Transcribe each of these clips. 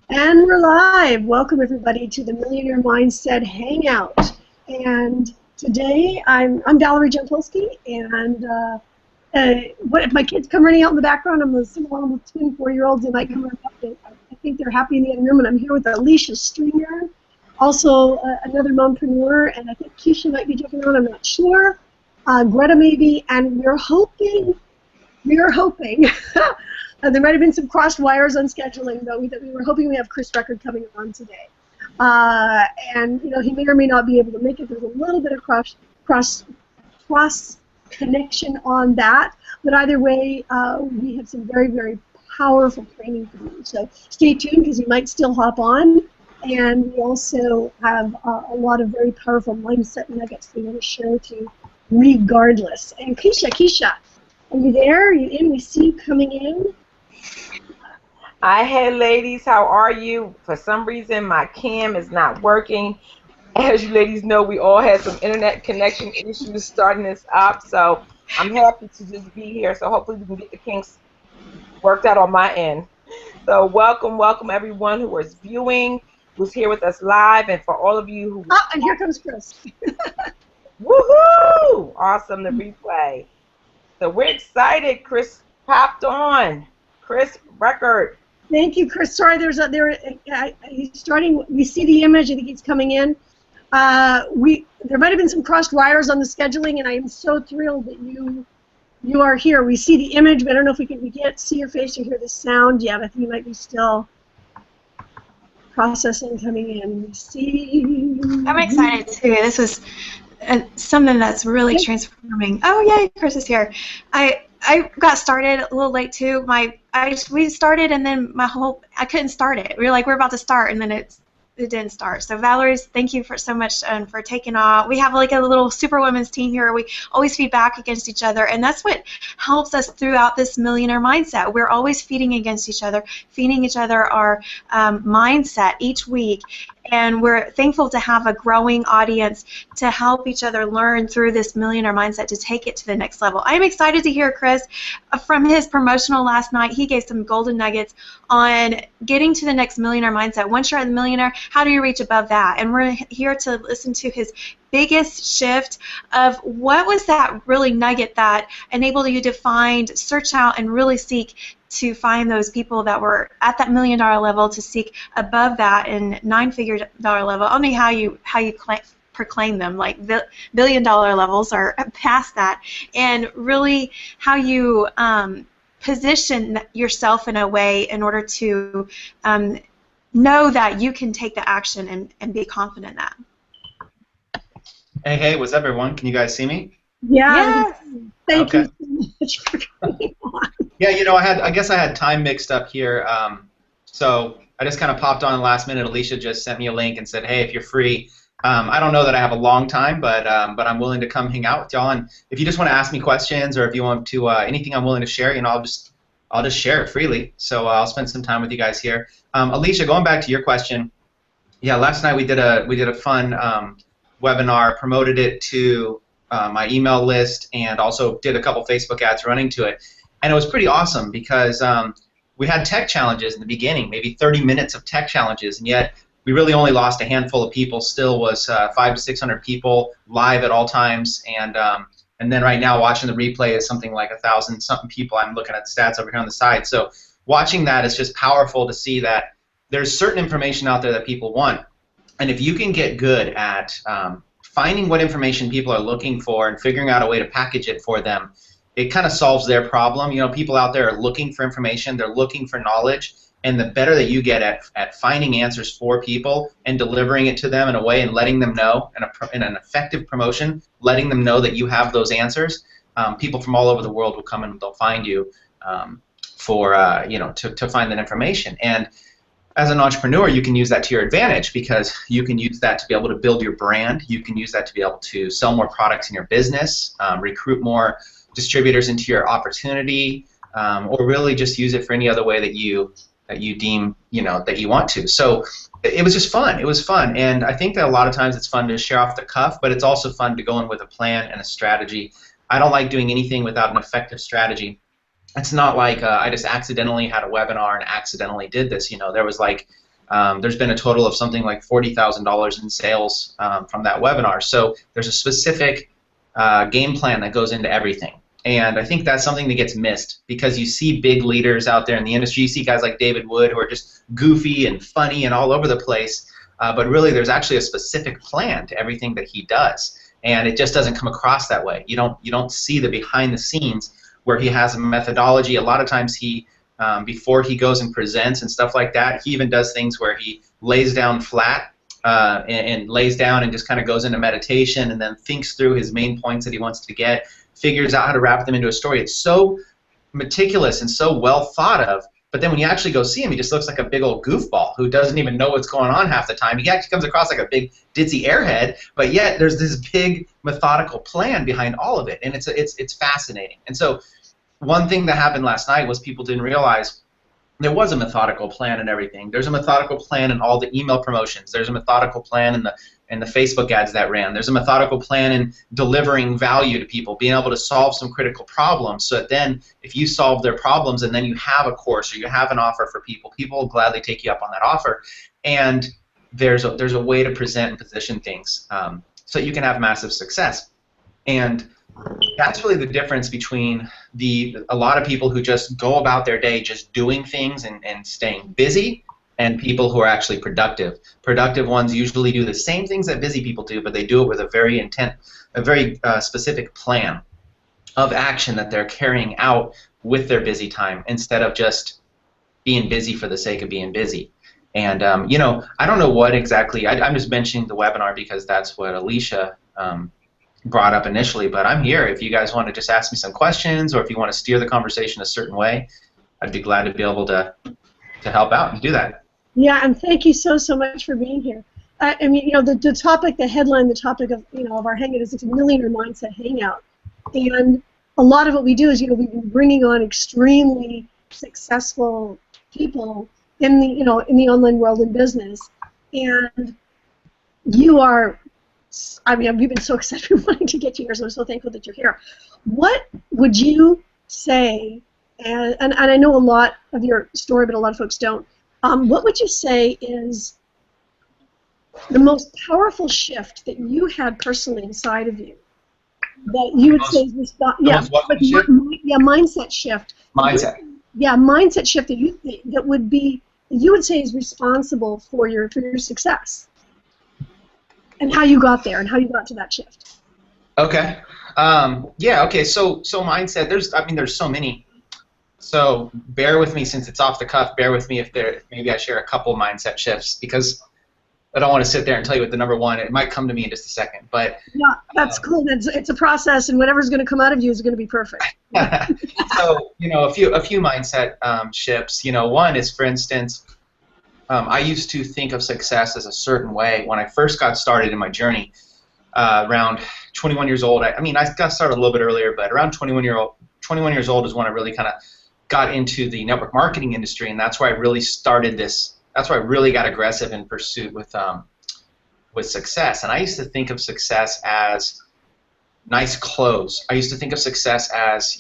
And we're live. Welcome everybody to the Millionaire Mindset Hangout. And today I'm Valerie Jampolsky, and what if my kids come running out in the background? I'm a single mom with twin 4-year-olds. They might come running up. I think they're happy in the other room, and I'm here with Alicia Stringer, also another mompreneur, and I think Keisha might be jumping on. I'm not sure. Greta maybe, and we're hoping. There might have been some crossed wires on scheduling, though. We were hoping we have Chris Record coming on today. And, you know, he may or may not be able to make it. There's a little bit of cross connection on that. But either way, we have some very, very powerful training for you. So stay tuned because you might still hop on. And we also have a lot of very powerful mindset nuggets we want to share with you regardless. And Keisha, are you there? Are you in? We see you coming in. Hi, ladies. How are you? For some reason, my cam is not working. As you ladies know, we all had some internet connection issues starting this up, so I'm happy to just be here. So hopefully we can get the kinks worked out on my end. So welcome everyone who is viewing, who's here with us live, and for all of you who... Oh, and here comes Chris. Woohoo! Awesome, the replay. So we're excited. Chris popped on. Chris Record. Thank you, Chris. Sorry, he's starting. We see the image. I think he's coming in. There might have been some crossed wires on the scheduling, and I am so thrilled that you are here. We see the image, but I don't know if we can't see your face or hear the sound yet. I think you might be still processing coming in. We see. I'm excited too. This was something that's really transforming. Oh yay, Chris is here. I got started a little late too. We started and then I couldn't start it. We were like, we're about to start, and then it didn't start. So Valerie, thank you so much for taking off. We have like a little superwomen's team here. We always feed back against each other, and that's what helps us throughout this millionaire mindset. We're always feeding against each other, feeding each other our mindset each week. And we're thankful to have a growing audience to help each other learn through this millionaire mindset to take it to the next level. I'm excited to hear Chris from his promotional last night. He gave some golden nuggets on getting to the next millionaire mindset. Once you're at the millionaire, how do you reach above that? And we're here to listen to his biggest shift of what was that really nugget that enabled you to search out and really seek to find those people that were at that $1 million level, to seek above that in $9-figure level. Only how you proclaim them, like $1 billion levels or past that, and really how you position yourself in a way in order to know that you can take the action and be confident in that. Hey, what's up, everyone? Can you guys see me? Yeah. Thank you so much for coming on. Yeah, you know, I guess I had time mixed up here, so I just kind of popped on last minute. Alicia just sent me a link and said, hey, if you're free, I don't know that I have a long time, but I'm willing to come hang out with y'all. And if you just want to ask me questions, or if you want to anything I'm willing to share, you know, I'll just share it freely. So I'll spend some time with you guys here. Alicia, going back to your question, yeah, last night we did a fun webinar, promoted it to my email list, and also did a couple Facebook ads running to it. And it was pretty awesome because we had tech challenges in the beginning, maybe 30 minutes of tech challenges, and yet we really only lost a handful of people. Still was 500 to 600 people live at all times, and then right now watching the replay is something like 1,000-something people. I'm looking at the stats over here on the side. So watching that is just powerful to see that there's certain information out there that people want, and if you can get good at finding what information people are looking for and figuring out a way to package it for them, it kind of solves their problem. You know, people out there are looking for information, they're looking for knowledge, and the better that you get at finding answers for people and delivering it to them in a way and letting them know, in an effective promotion, letting them know that you have those answers, people from all over the world will come and they'll find you to find that information. And as an entrepreneur, you can use that to your advantage because you can use that to be able to build your brand. You can use that to be able to sell more products in your business, recruit more distributors into your opportunity, or really just use it for any other way that you deem that you want to. So it was just fun. It was fun, and I think that a lot of times it's fun to share off the cuff, but it's also fun to go in with a plan and a strategy. I don't like doing anything without an effective strategy. It's not like I just accidentally had a webinar and accidentally did this. You know, there was like There's been a total of something like $40,000 in sales from that webinar. So there's a specific game plan that goes into everything. And I think that's something that gets missed because you see big leaders out there in the industry. You see guys like David Wood who are just goofy and funny and all over the place. But really, there's actually a specific plan to everything that he does. And it just doesn't come across that way. You don't see the behind the scenes where he has a methodology. A lot of times he, before he goes and presents and stuff like that, he even does things where he lays down flat and lays down and just kind of goes into meditation and then thinks through his main points that he wants to get, figures out how to wrap them into a story. It's so meticulous and so well thought of, but then when you actually go see him, he just looks like a big old goofball who doesn't even know what's going on half the time. He actually comes across like a big ditzy airhead, but yet there's this big methodical plan behind all of it, and it's fascinating. And so one thing that happened last night was people didn't realize there was a methodical plan and everything. There's a methodical plan in all the email promotions. There's a methodical plan in the Facebook ads that ran. There's a methodical plan in delivering value to people, being able to solve some critical problems so that then if you solve their problems and then you have a course or you have an offer for people, people will gladly take you up on that offer. And there's a way to present and position things so you can have massive success. And that's really the difference between a lot of people who just go about their day just doing things and staying busy and people who are actually productive. Productive ones usually do the same things that busy people do, but they do it with a very specific plan of action that they're carrying out with their busy time instead of just being busy for the sake of being busy. And you know, I don't know what exactly. I'm just mentioning the webinar because that's what Alicia brought up initially, but I'm here if you guys want to just ask me some questions or if you want to steer the conversation a certain way. I'd be glad to be able to help out and do that. Yeah, and thank you so much for being here. I mean, you know, the topic, the headline, the topic of of our hangout is it's a Millionaire Mindset Hangout, and a lot of what we do is we've been bringing on extremely successful people in the in the online world and business, and you are. I mean, we've been so excited wanting to get you here, so I'm so thankful that you're here. What would you say, and I know a lot of your story, but a lot of folks don't, what would you say is the most powerful shift that you had personally inside of you that you would say is this, mindset shift. Mindset. Yeah, mindset shift that would be, you would say is responsible for your success. And how you got there, and how you got to that shift. Okay. Yeah. Okay. So mindset. There's so many. So bear with me since it's off the cuff. Bear with me if maybe I share a couple mindset shifts because I don't want to sit there and tell you what the number one. It might come to me in just a second. But yeah, that's cool. It's a process, and whatever's going to come out of you is going to be perfect. So a few mindset shifts. One is, for instance. I used to think of success as a certain way when I first got started in my journey. Around 21 years old, I got started a little bit earlier, but around 21 years old is when I really kind of got into the network marketing industry, and that's where I really started this. That's where I really got aggressive in pursuit with success. And I used to think of success as nice clothes. I used to think of success as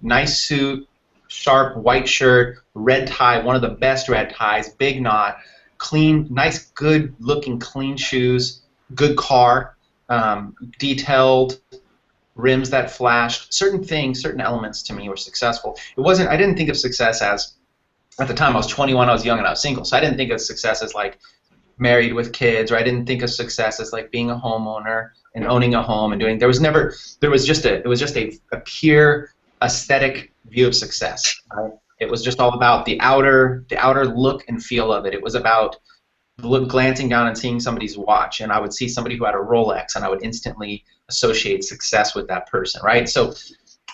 nice suit, sharp white shirt, red tie, one of the best red ties, big knot, clean, nice, good-looking, clean shoes, good car, detailed rims that flashed. Certain things, certain elements to me were successful. I didn't think of success as, at the time I was 21, I was young and I was single, so I didn't think of success as like married with kids, or I didn't think of success as like being a homeowner and owning a home and doing. It was just a pure aesthetic view of success. Right? It was just all about the outer look and feel of it. It was about glancing down and seeing somebody's watch, and I would see somebody who had a Rolex, and I would instantly associate success with that person. Right? So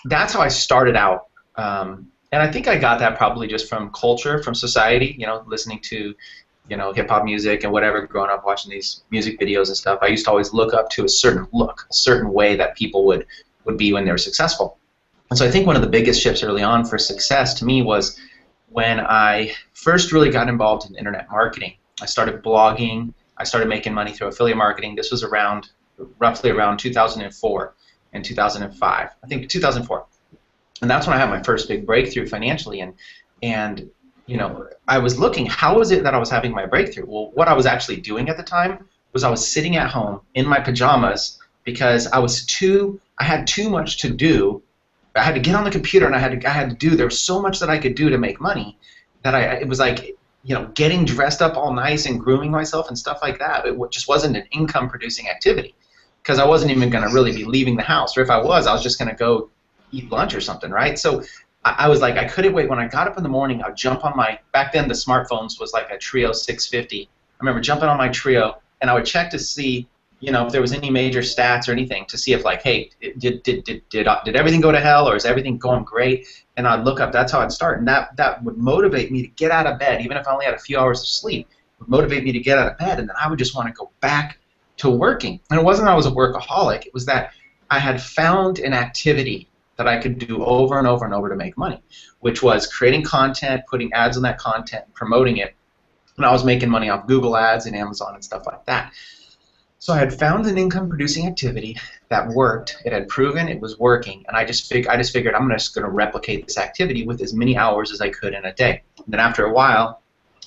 that's how I started out, and I think I got that probably just from culture, from society. Listening to hip hop music and whatever, growing up watching these music videos and stuff. I used to always look up to a certain look, a certain way that people would be when they were successful. And so I think one of the biggest shifts early on for success to me was when I first really got involved in internet marketing. I started blogging. I started making money through affiliate marketing. This was roughly around 2004 and 2005. I think 2004. And that's when I had my first big breakthrough financially. And I was looking, how was it that I was having my breakthrough? Well, what I was actually doing at the time was I was sitting at home in my pajamas because I had too much to do. I had to get on the computer and I had to do, there was so much that I could do to make money that it was like, getting dressed up all nice and grooming myself and stuff like that. It just wasn't an income producing activity because I wasn't even going to really be leaving the house. Or if I was just going to go eat lunch or something, right? So I was like, I couldn't wait. When I got up in the morning, I'd jump on back then the smartphones was like a Trio 650. I remember jumping on my Trio and I would check to see, if there was any major stats or anything to see if like, hey, did everything go to hell or is everything going great? And I'd look up. That's how I'd start, and that would motivate me to get out of bed, even if I only had a few hours of sleep. It would motivate me to get out of bed, and then I would just want to go back to working. And it wasn't I was a workaholic. It was that I had found an activity that I could do over and over and over to make money, which was creating content, putting ads on that content, promoting it, and I was making money off Google ads and Amazon and stuff like that. So I had found an income-producing activity that worked. It had proven it was working, and I just figured I'm just going to replicate this activity with as many hours as I could in a day. And then after a while,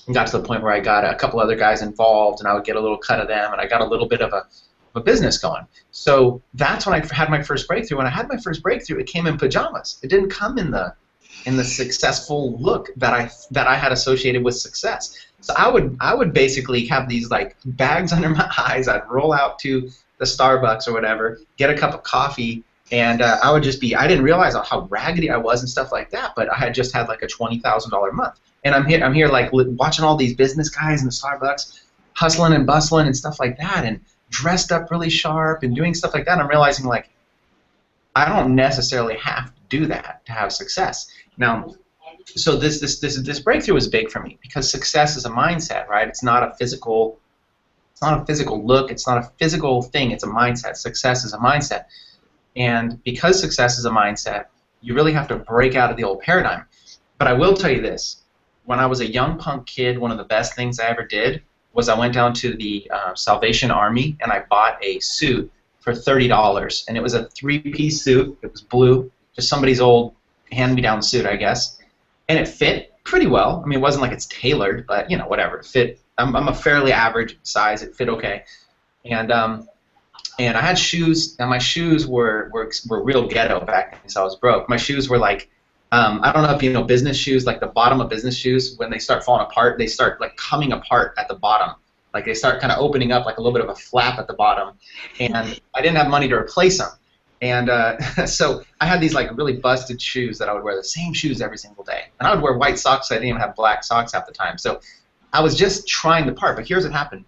I got to the point where I got a couple other guys involved, and I would get a little cut of them, and I got a little bit of a business going. So that's when I had my first breakthrough. When I had my first breakthrough, it came in pajamas. It didn't come in the successful look that I had associated with success. So I would basically have these like bags under my eyes. I'd roll out to the Starbucks or whatever, get a cup of coffee, and I would just I didn't realize how raggedy I was and stuff like that, but I had just had like a $20,000 month. And I'm here like watching all these business guys in the Starbucks hustling and bustling and stuff like that, and dressed up really sharp and doing stuff like that. And I'm realizing like I don't necessarily have to do that to have success. Now, so this breakthrough was big for me because success is a mindset, right? It's not a physical look. It's not a physical thing. It's a mindset. Success is a mindset, and because success is a mindset, you really have to break out of the old paradigm. But I will tell you this: when I was a young punk kid, one of the best things I ever did was I went down to the Salvation Army and I bought a suit for $30, and it was a 3-piece suit. It was blue, just somebody's old hand-me-down suit, I guess. And it fit pretty well. I mean, it wasn't like it's tailored, but whatever. It fit. I'm a fairly average size. It fit okay. And I had shoes. And my shoes were real ghetto back then, so I was broke. My shoes were like, I don't know if you know business shoes, like the bottom of business shoes. When they start falling apart, they start like coming apart at the bottom. Like they start kind of opening up like a little bit of a flap at the bottom. And I didn't have money to replace them. And so I had these like really busted shoes that I would wear the same shoes every single day. And I would wear white socks. I didn't even have black socks half the time. So I was just trying the part. But here's what happened.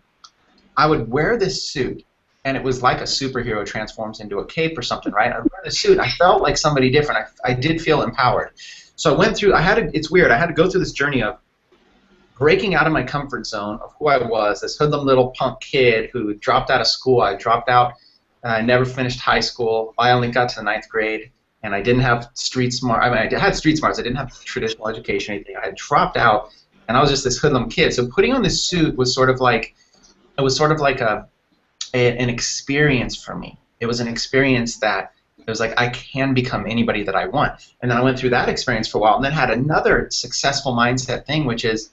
I would wear this suit, and it was like a superhero transforms into a cape or something, right? I would wear this suit. I felt like somebody different. I did feel empowered. So I went through, it's weird. I had to go through this journey of breaking out of my comfort zone of who I was, this hoodlum little punk kid who dropped out of school. I dropped out. I never finished high school. I only got to the 9th grade, and I didn't have street smart. I mean, I had street smarts. I didn't have traditional education or anything. I had dropped out, and I was just this hoodlum kid. So putting on this suit was sort of like an experience for me. It was an experience that it was like I can become anybody that I want. And then I went through that experience for a while, and then had another successful mindset thing, which is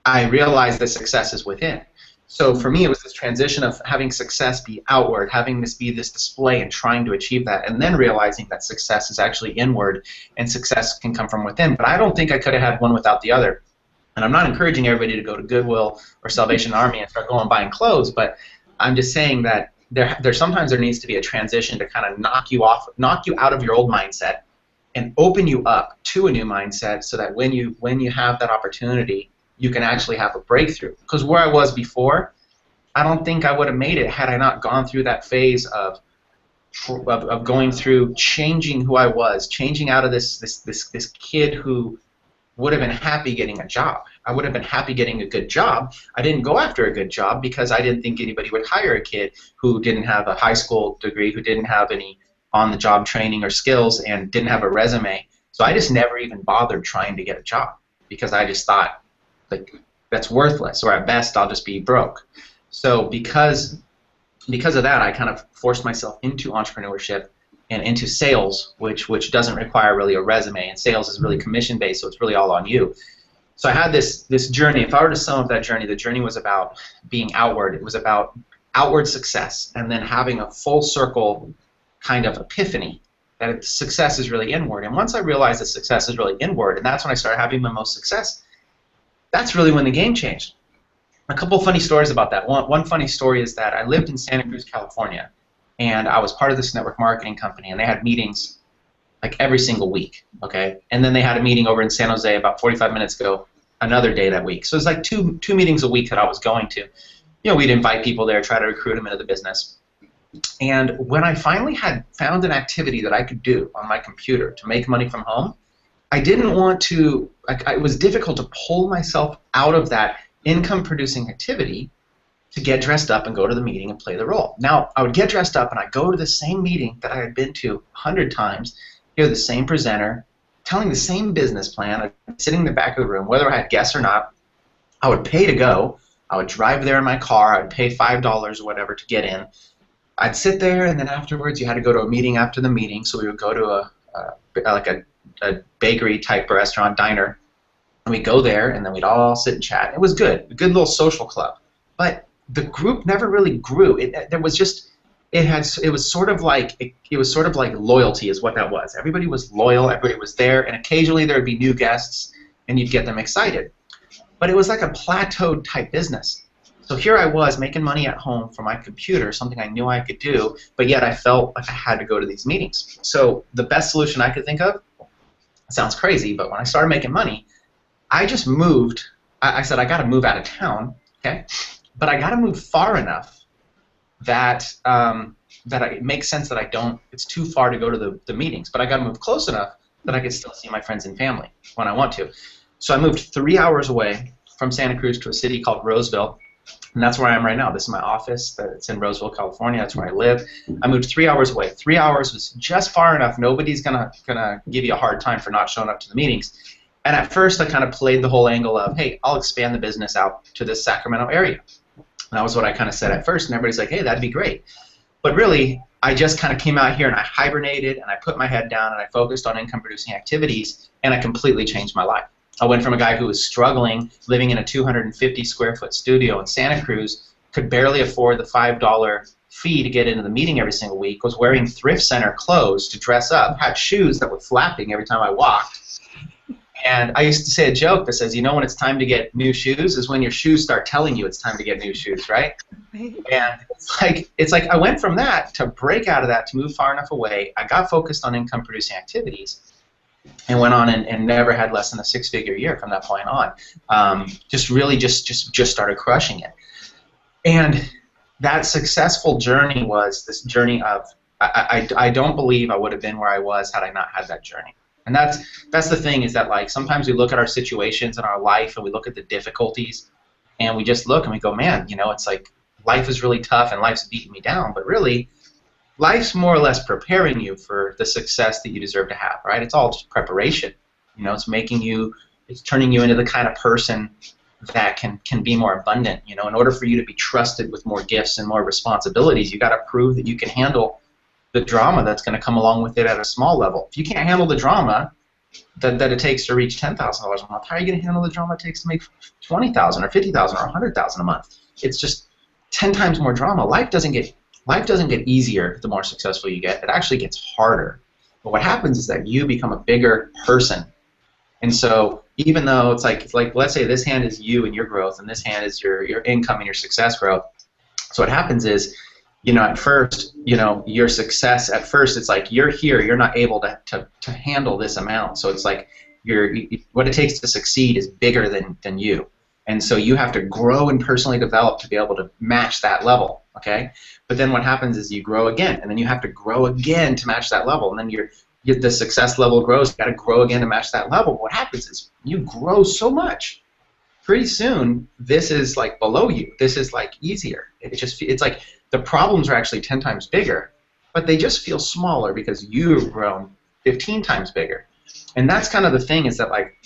I realized that success is within. So for me, it was this transition of having success be outward, having this be this display and trying to achieve that, and then realizing that success is actually inward and success can come from within. But I don't think I could have had one without the other. And I'm not encouraging everybody to go to Goodwill or Salvation Army and start going buying clothes, but I'm just saying that sometimes there needs to be a transition to kind of knock you out of your old mindset and open you up to a new mindset so that when you have that opportunity, you can actually have a breakthrough. Because where I was before, I don't think I would have made it had I not gone through that phase of going through changing who I was, changing out of this kid who would have been happy getting a job. I would have been happy getting a good job. I didn't go after a good job because I didn't think anybody would hire a kid who didn't have a high school degree, who didn't have any on-the-job training or skills, and didn't have a resume. So I just never even bothered trying to get a job because I just thought, like, that's worthless, or at best I'll just be broke. So because of that, I kind of forced myself into entrepreneurship and into sales, which doesn't require really a resume, and sales is really commission based, so it's really all on you. So I had this journey. If I were to sum up that journey, the journey was about being outward. It was about outward success, and then having a full circle kind of epiphany that success is really inward. And once I realized that success is really inward, and that's when I started having my most success, that's really when the game changed. A couple of funny stories about that. One funny story is that I lived in Santa Cruz, California, and I was part of this network marketing company, and they had meetings like every single week, okay? And then they had a meeting over in San Jose about 45 minutes ago, another day that week. So it was like two meetings a week that I was going to. You know, we'd invite people there, try to recruit them into the business. And when I finally had found an activity that I could do on my computer to make money from home, I didn't want to, it was difficult to pull myself out of that income-producing activity to get dressed up and go to the meeting and play the role. Now, I would get dressed up and I'd go to the same meeting that I had been to 100 times, hear the same presenter, telling the same business plan. I'd be sitting in the back of the room, whether I had guests or not. I would pay to go. I would drive there in my car. I'd pay $5 or whatever to get in. I'd sit there, and then afterwards you had to go to a meeting after the meeting, so we would go to a bakery-type restaurant, diner, and we'd go there, and then we'd all sit and chat. It was good, a good little social club. But the group never really grew. It was sort of like loyalty is what that was. Everybody was loyal, everybody was there, and occasionally there would be new guests, and you'd get them excited. But it was like a plateaued type business. So here I was making money at home from my computer, something I knew I could do, but yet I felt like I had to go to these meetings. So the best solution I could think of, sounds crazy, but when I started making money, I just moved. I said, I got to move out of town, okay? But I got to move far enough that it makes sense that it's too far to go to the meetings, but I got to move close enough that I could still see my friends and family when I want to. So I moved 3 hours away from Santa Cruz to a city called Roseville, and that's where I am right now. This is my office. It's in Roseville, California. That's where I live. I moved 3 hours away. 3 hours was just far enough. Nobody's gonna give you a hard time for not showing up to the meetings. And at first, I kind of played the whole angle of, hey, I'll expand the business out to this Sacramento area. And that was what I kind of said at first, and everybody's like, hey, that'd be great. But really, I just kind of came out here and I hibernated and I put my head down and I focused on income-producing activities, and I completely changed my life. I went from a guy who was struggling, living in a 250-square-foot studio in Santa Cruz, could barely afford the $5 fee to get into the meeting every single week, was wearing thrift center clothes to dress up, had shoes that were flapping every time I walked. And I used to say a joke that says, you know when it's time to get new shoes is when your shoes start telling you it's time to get new shoes, right? And it's like I went from that to break out of that, to move far enough away. I got focused on income-producing activities, and went on and never had less than a six-figure year from that point on. Just started crushing it. And that successful journey was this journey of, I don't believe I would have been where I was had I not had that journey. And that's the thing, is that like sometimes we look at our situations in our life and we look at the difficulties and we just look and we go, man, you know, it's like life is really tough and life's beating me down, but really life's more or less preparing you for the success that you deserve to have, right? It's all just preparation. You know, it's turning you into the kind of person that can be more abundant. You know, in order for you to be trusted with more gifts and more responsibilities, you got to prove that you can handle the drama that's going to come along with it at a small level. If you can't handle the drama that it takes to reach $10,000 a month, how are you going to handle the drama it takes to make $20,000 or $50,000 or $100,000 a month? It's just 10 times more drama. Life doesn't get easier the more successful you get. It actually gets harder. But what happens is that you become a bigger person. And so even though it's like let's say this hand is you and your growth, and this hand is your income and your success growth. So what happens is, you know, at first, you know, your success, at first it's like you're here, you're not able to handle this amount. So it's like what it takes to succeed is bigger than you. And so you have to grow and personally develop to be able to match that level, okay? But then what happens is you grow again, and then you have to grow again to match that level, and then the success level grows. You got to grow again to match that level. What happens is you grow so much. Pretty soon, this is like below you. This is like easier. It's like the problems are actually 10 times bigger, but they just feel smaller because you've grown 15 times bigger. And that's kind of the thing, is that like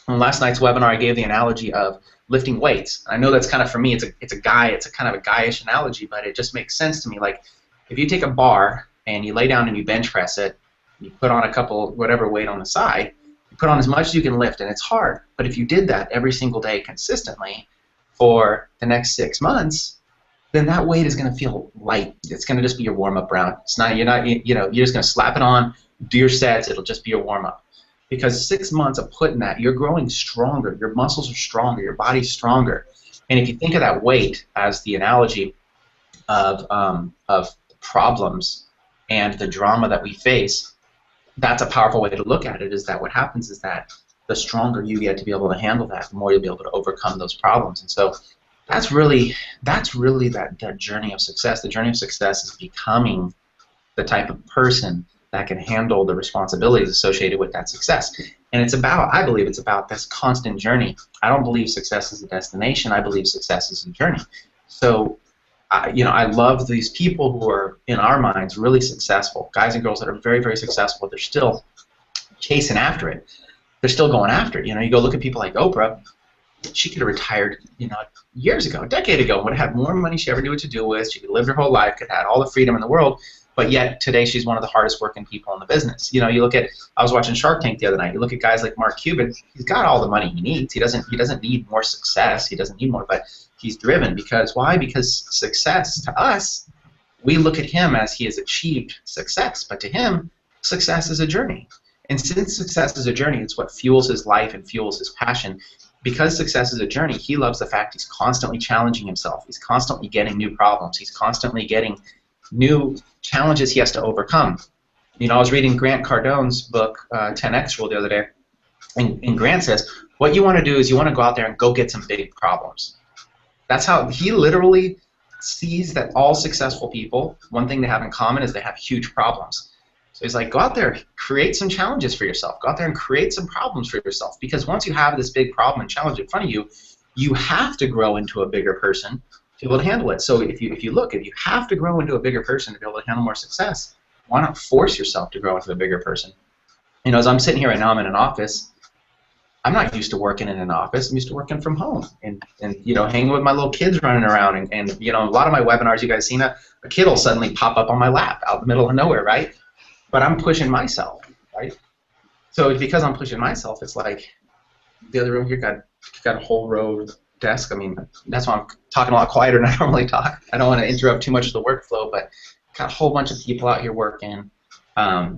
on last night's webinar, I gave the analogy of lifting weights. I know that's kind of, for me, it's a kind of a guyish analogy, but it just makes sense to me. Like if you take a bar and you lay down and you bench press it, you put on a couple whatever weight on the side, you put on as much as you can lift, and it's hard. But if you did that every single day consistently for the next 6 months, then that weight is going to feel light. It's going to just be your warm-up round. It's not, you're not, you know, you're just going to slap it on, do your sets. It'll just be your warm-up. Because 6 months of putting that, you're growing stronger. Your muscles are stronger. Your body's stronger. And if you think of that weight as the analogy of problems and the drama that we face, that's a powerful way to look at it. Is that what happens is that the stronger you get to be able to handle that, the more you'll be able to overcome those problems. And so that's really that journey of success. The journey of success is becoming the type of person that can handle the responsibilities associated with that success. And it's about, I believe it's about this constant journey. I don't believe success is a destination. I believe success is a journey. So, you know, I love these people who are, in our minds, really successful, guys and girls that are very, very successful. They're still chasing after it. They're still going after it. You know, you go look at people like Oprah. She could have retired, you know, years ago, a decade ago, would have had more money she ever knew what to do with. She could live her whole life, could have had all the freedom in the world, but yet today she's one of the hardest working people in the business. You know, you look at, I was watching Shark Tank the other night. You look at guys like Mark Cuban. He's got all the money he needs. He doesn't need more success. He doesn't need more, but he's driven because why? Because success to us, we look at him as he has achieved success, but to him, success is a journey. And since success is a journey, it's what fuels his life and fuels his passion. Because success is a journey, he loves the fact he's constantly challenging himself. He's constantly getting new problems. He's constantly getting new challenges he has to overcome. You know, I was reading Grant Cardone's book, 10X Rule, the other day, and Grant says, what you want to do is you want to go out there and go get some big problems. That's how he literally sees that all successful people, one thing they have in common is they have huge problems. So he's like, go out there, create some challenges for yourself. Go out there and create some problems for yourself. Because once you have this big problem and challenge in front of you, you have to grow into a bigger person to be able to handle it. So if you have to grow into a bigger person to be able to handle more success, why not force yourself to grow into a bigger person? You know, as I'm sitting here right now, I'm in an office. I'm not used to working in an office. I'm used to working from home and you know, hanging with my little kids running around. And you know, a lot of my webinars, you guys seen a kid will suddenly pop up on my lap out in the middle of nowhere, right? But I'm pushing myself, right? So because I'm pushing myself, it's like the other room here got a whole row of desk. I mean, that's why I'm talking a lot quieter than I normally talk. I don't want to interrupt too much of the workflow, but got a whole bunch of people out here working. I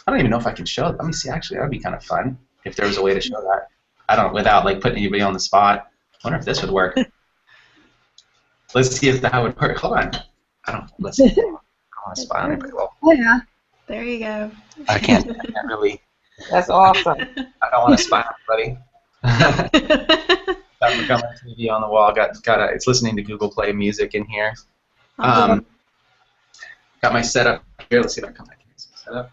don't even know if I can show it. Let me see. Actually, that would be kind of fun if there was a way to show that. I don't, without like putting anybody on the spot. I wonder if this would work. Let's see if that would work. Hold on. Let's see. I want to spy on it pretty well. Oh, yeah. There you go. I can't really. That's awesome. I don't want to spy on anybody. I've got my TV on the wall. It's listening to Google Play music in here. Got my setup here. Let's see if I can come back here. Setup.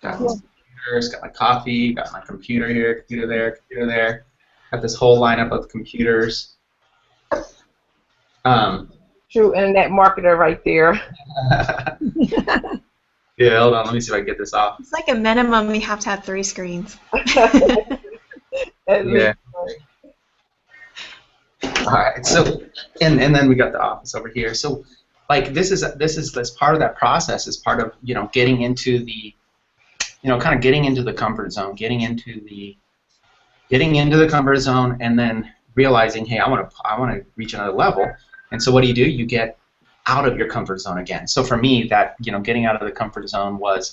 Got my computers. Got my coffee. Got my computer here. Computer there. Computer there. Got this whole lineup of computers. True internet marketer right there. Yeah, hold on. Let me see if I can get this off. It's like a minimum you have to have 3 screens. Yeah. All right. So, and then we got the office over here. So, like this is part of that process. Is part of, you know, getting into the, you know, kind of getting into the comfort zone, getting into the comfort zone, and then realizing, hey, I want to reach another level. And so what do? You get out of your comfort zone again. So for me, that, you know, getting out of the comfort zone was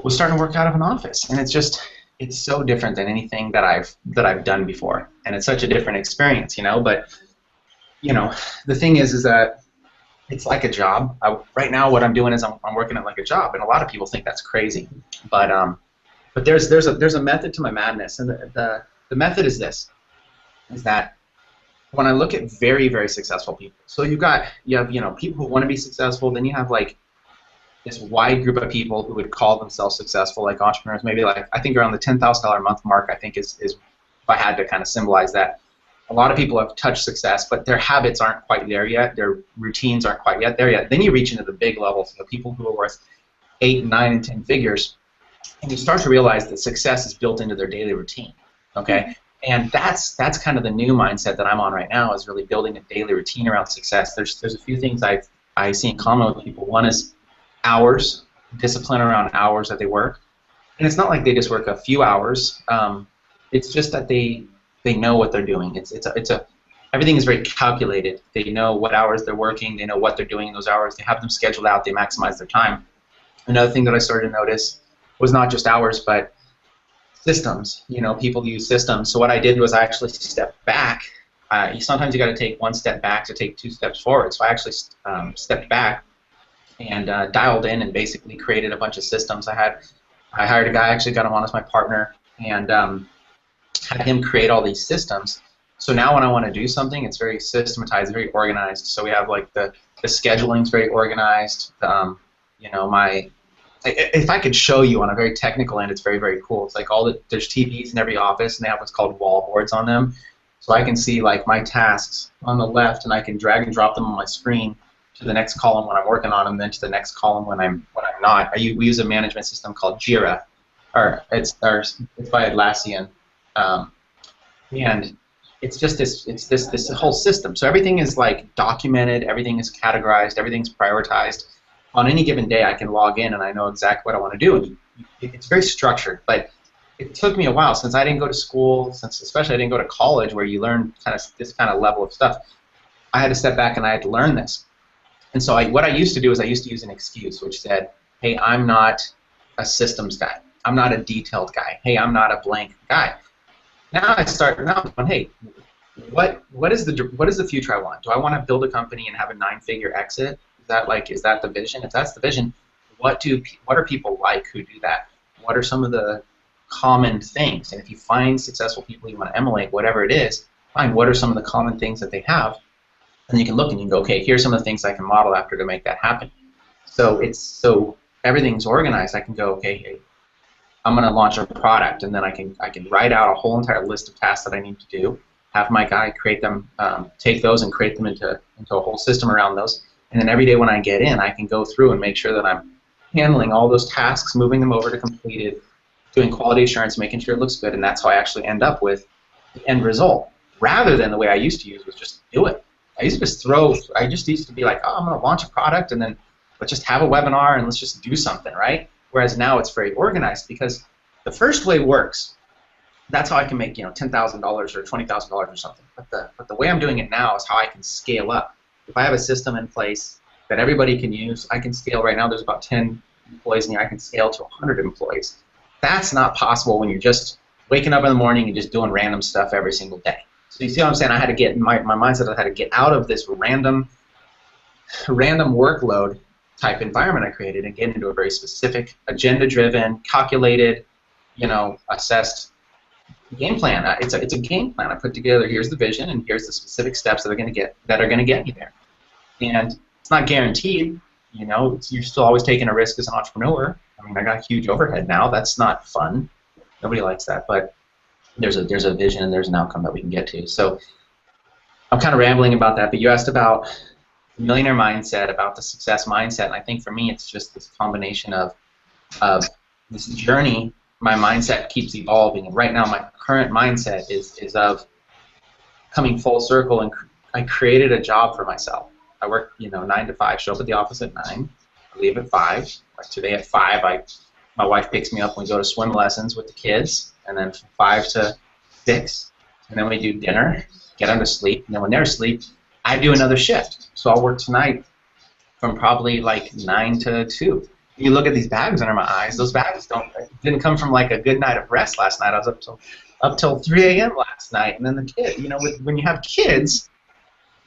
starting to work out of an office, and it's so different than anything that I've done before, and it's such a different experience, you know. But you know, the thing is that it's like a job. Right now, what I'm doing is I'm working it like a job, and a lot of people think that's crazy. But there's a method to my madness, and the method is this: is that when I look at very, very successful people, so you have, you know, people who want to be successful, then you have like this wide group of people who would call themselves successful, like entrepreneurs, maybe like, I think around the $10,000 a month mark, I think is if I had to kind of symbolize that. A lot of people have touched success, but their habits aren't quite there yet, their routines aren't quite yet there yet. Then you reach into the big levels, the people who are worth 8, 9, and 10 figures, and you start to realize that success is built into their daily routine, okay? And that's kind of the new mindset that I'm on right now, is really building a daily routine around success. There's a few things I see in common with people. One is hours, discipline around hours that they work. And it's not like they just work a few hours. It's just that they know what they're doing. Everything is very calculated. They know what hours they're working. They know what they're doing in those hours. They have them scheduled out. They maximize their time. Another thing that I started to notice was not just hours, but systems. People use systems. So what I did was I actually stepped back. Sometimes you got to take one step back to take two steps forward. So I actually stepped back and dialed in and basically created a bunch of systems. I hired a guy, actually got him on as my partner, and had him create all these systems. So now when I want to do something, it's very systematized, very organized. So we have like the scheduling's very organized. If I could show you on a very technical end, it's very, very cool. It's like there's TVs in every office, and they have what's called wall boards on them. So I can see like my tasks on the left, and I can drag and drop them on my screen to the next column when I'm working on them, then to the next column when I'm not. We use a management system called Jira, it's by Atlassian, and it's just this whole system. So everything is like documented, everything is categorized, everything's prioritized. On any given day, I can log in and I know exactly what I want to do. And it's very structured, but it took me a while since I didn't go to school, especially I didn't go to college where you learn this kind of level of stuff. I had to step back and I had to learn this. And so what I used to do is I used to use an excuse which said, hey, I'm not a systems guy. I'm not a detailed guy. Hey, I'm not a blank guy. Now I'm going, hey, what is the future I want? Do I want to build a company and have a 9-figure exit? Is that the vision? If that's the vision, what are people like who do that? What are some of the common things? And if you find successful people you want to emulate, whatever it is, find what are some of the common things that they have. And you can look and you can go, okay, here's some of the things I can model after to make that happen. So everything's organized. I can go, okay, hey, I'm going to launch a product, and then I can write out a whole entire list of tasks that I need to do. Have my guy create them, take those and create them into a whole system around those. And then every day when I get in, I can go through and make sure that I'm handling all those tasks, moving them over to completed, doing quality assurance, making sure it looks good, and that's how I actually end up with the end result. Rather than the way I used to use was just do it. I used to be like, oh, I'm going to launch a product, and then let's just have a webinar and let's just do something, right? Whereas now it's very organized because the first way works. That's how I can make $10,000 or $20,000 or something. But the way I'm doing it now is how I can scale up. If I have a system in place that everybody can use, I can scale. Right now there's about 10 employees in here. I can scale to 100 employees. That's not possible when you're just waking up in the morning and just doing random stuff every single day. So you see what I'm saying? I had to get my mindset. I had to get out of this random workload type environment I created and get into a very specific, agenda-driven, calculated, assessed game plan. It's a game plan I put together. Here's the vision, and here's the specific steps that are going to get you there. And it's not guaranteed. You're still always taking a risk as an entrepreneur. I mean, I got a huge overhead now. That's not fun. Nobody likes that. But there's a vision and there's an outcome that we can get to. So I'm kind of rambling about that. But you asked about the millionaire mindset, about the success mindset, and I think for me it's just this combination of this journey. My mindset keeps evolving, and right now my current mindset is of coming full circle, and I created a job for myself. I work 9 to 5, show up at the office at 9, I leave at 5. Like today at 5, my wife picks me up and we go to swim lessons with the kids, and then from 5 to 6, and then we do dinner, get them to sleep, and then when they're asleep, I do another shift. So I'll work tonight from probably like 9 to 2. You look at these bags under my eyes. Those bags didn't come from like a good night of rest last night. I was up till 3 a.m. last night, and then the kid. When you have kids,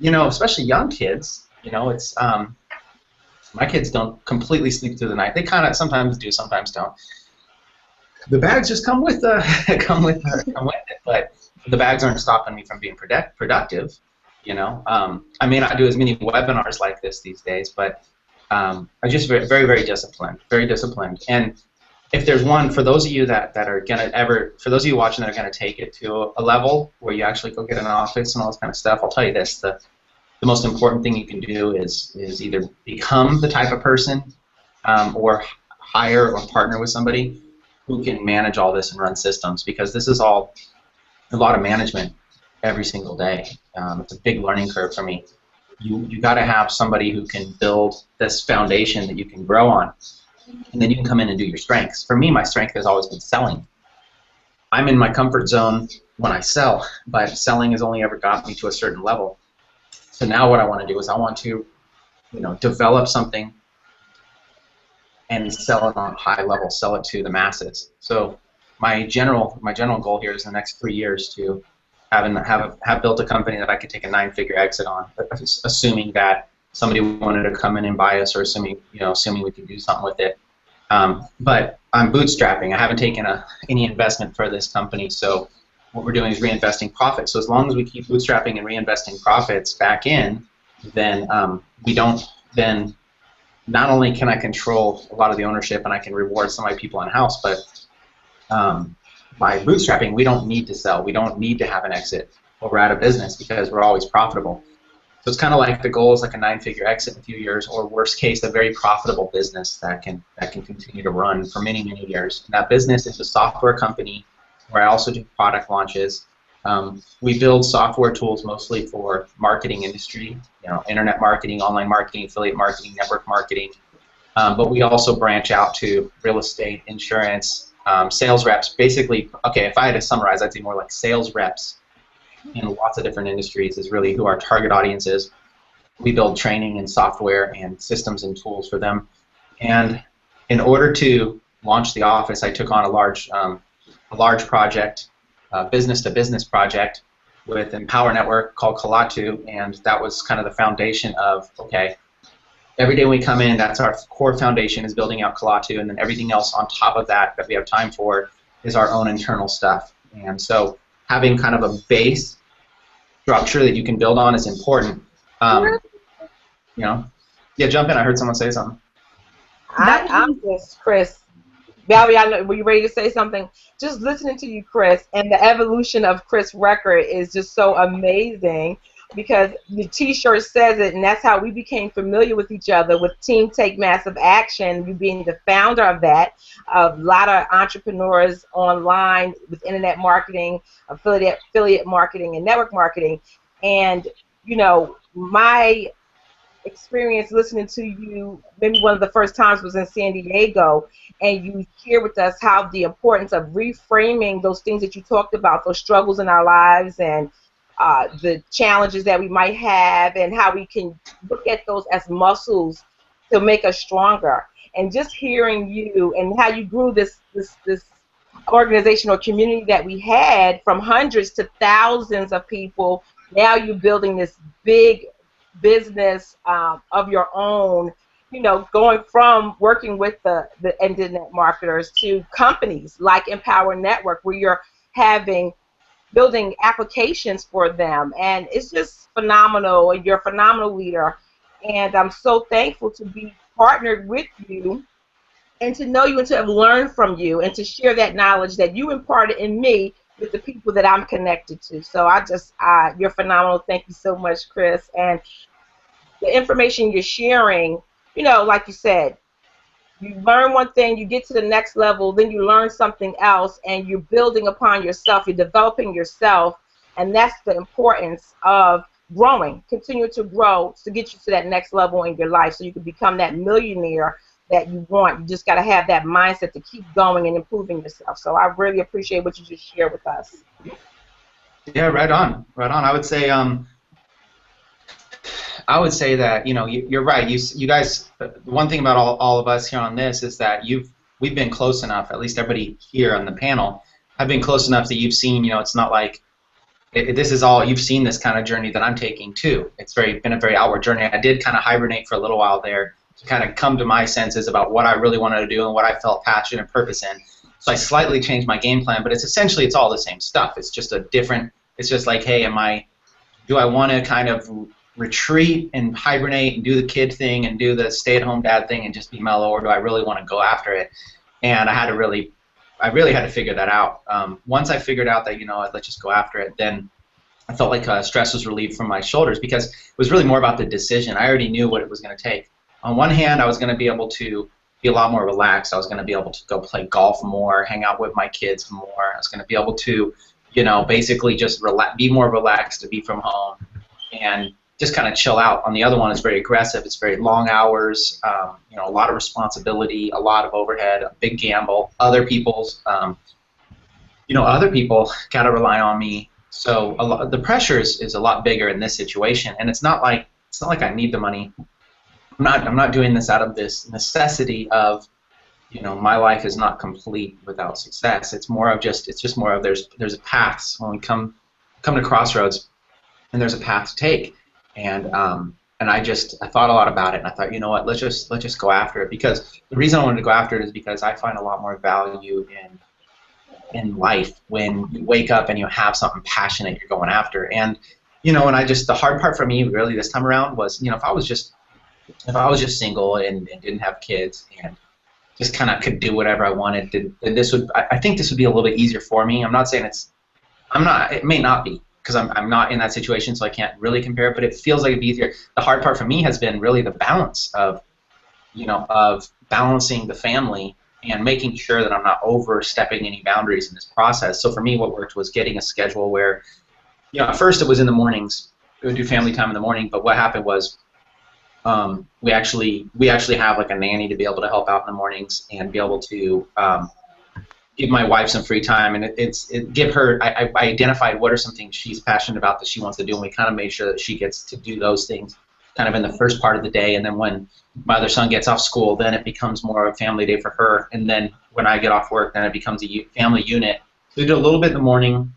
especially young kids, it's my kids don't completely sleep through the night. They kind of sometimes do, sometimes don't. The bags just come with it, but the bags aren't stopping me from being productive. I may not do as many webinars like this these days, but I'm just very, very, very disciplined, And if there's one, for those of you that are for those of you watching that are gonna take it to a level where you actually go get an office and all this kind of stuff, I'll tell you this: the most important thing you can do is either become the type of person, or hire or partner with somebody who can manage all this and run systems, because this is all a lot of management every single day. It's a big learning curve for me. You got to have somebody who can build this foundation that you can grow on. and then you can come in and do your strengths. For me, my strength has always been selling. I'm in my comfort zone when I sell, but selling has only ever got me to a certain level. So now what I want to do is I want to, develop something and sell it on a high level, sell it to the masses. So my general goal here is in the next 3 years to have built a company that I could take a 9-figure exit on, assuming that somebody wanted to come in and buy us, or assuming we could do something with it. But I'm bootstrapping. I haven't taken any investment for this company, so what we're doing is reinvesting profits. So as long as we keep bootstrapping and reinvesting profits back in, then then not only can I control a lot of the ownership and I can reward some of my people in-house, but by bootstrapping, we don't need to sell. We don't need to have an exit or we're out of business because we're always profitable. So it's kind of like the goal is like a 9-figure exit in a few years, or worst case, a very profitable business that can continue to run for many, many years. And that business is a software company where I also do product launches. We build software tools mostly for marketing industry, internet marketing, online marketing, affiliate marketing, network marketing. But we also branch out to real estate, insurance, sales reps. Basically, okay, if I had to summarize, I'd say more like sales reps in lots of different industries is really who our target audience is. We build training and software and systems and tools for them. And in order to launch the office, I took on a large project, business-to-business project with Empower Network called Kalatu, and that was kind of the foundation of, okay, every day we come in, that's our core foundation, is building out Kalatu, and then everything else on top of that we have time for is our own internal stuff. And so having kind of a base structure that you can build on is important. Yeah, jump in. I heard someone say something. I'm just, Chris. Valerie, were you ready to say something? Just listening to you, Chris, and the evolution of Chris' record is just so amazing, because the T-shirt says it, and that's how we became familiar with each other, with Team Take Massive Action, you being the founder of that. A lot of entrepreneurs online with internet marketing, affiliate marketing, and network marketing. And, my experience listening to you, maybe one of the first times was in San Diego, and you share with us how the importance of reframing those things that you talked about, those struggles in our lives and the challenges that we might have, and how we can look at those as muscles to make us stronger. And just hearing you and how you grew this organization or community that we had from hundreds to thousands of people, now you're building this big business of your own, going from working with the internet marketers to companies like Empower Network, where you're building applications for them, and it's just phenomenal, and you're a phenomenal leader, and I'm so thankful to be partnered with you and to know you and to have learned from you and to share that knowledge that you imparted in me with the people that I'm connected to. So you're phenomenal. Thank you so much, Chris. And the information you're sharing, like you said, you learn one thing, you get to the next level, then you learn something else, and you're building upon yourself, you're developing yourself, and that's the importance of growing, continue to grow to get you to that next level in your life so you can become that millionaire that you want. You just got to have that mindset to keep going and improving yourself. So I really appreciate what you just shared with us. Yeah, right on. I would say that you're right. You guys. One thing about all of us here on this is that we've been close enough. At least everybody here on the panel have been close enough that you've seen. It's not like this is all you've seen. This kind of journey that I'm taking too. It's been a very outward journey. I did kind of hibernate for a little while there to kind of come to my senses about what I really wanted to do and what I felt passion and purpose in. So I slightly changed my game plan, but it's all the same stuff. It's just it's just like, hey, do I want to kind of retreat and hibernate and do the kid thing and do the stay-at-home dad thing and just be mellow, or do I really want to go after it? And I really had to figure that out. Once I figured out that, let's just go after it, then I felt like stress was relieved from my shoulders, because it was really more about the decision. I already knew what it was going to take. On one hand, I was going to be able to be a lot more relaxed. I was going to be able to go play golf more, hang out with my kids more. I was going to be able to, basically just be more relaxed, to be from home. And just kind of chill out. On the other one, it's very aggressive. It's very long hours, you know, a lot of responsibility, a lot of overhead, a big gamble. Other people's, you know, other people gotta rely on me. So the pressure is a lot bigger in this situation, and it's not like I need the money. I'm not doing this out of this necessity of, you know, my life is not complete without success. It's just more of there's a path when we come to crossroads, and there's a path to take, and I thought a lot about it, and I thought, you know what, let's just go after it, because the reason I wanted to go after it is because I find a lot more value in life when you wake up and you have something passionate you're going after. And you know, and the hard part for me really this time around was, you know, if I was just single and didn't have kids and just kind of could do whatever I wanted, then I think this would be a little bit easier for me. I'm not saying it may not be, because I'm not in that situation, so I can't really compare it, but it feels like it'd be easier. The hard part for me has been really the balance of balancing the family and making sure that I'm not overstepping any boundaries in this process. So for me, what worked was getting a schedule where, you know, at first it was in the mornings. We would do family time in the morning, but what happened was we actually have like a nanny to be able to help out in the mornings and be able to give my wife some free time, and give her. I identified what are some things she's passionate about that she wants to do, and we kind of made sure that she gets to do those things kind of in the first part of the day, and then when my other son gets off school, then it becomes more of a family day for her, and then when I get off work, then it becomes a family unit. So we do a little bit in the morning.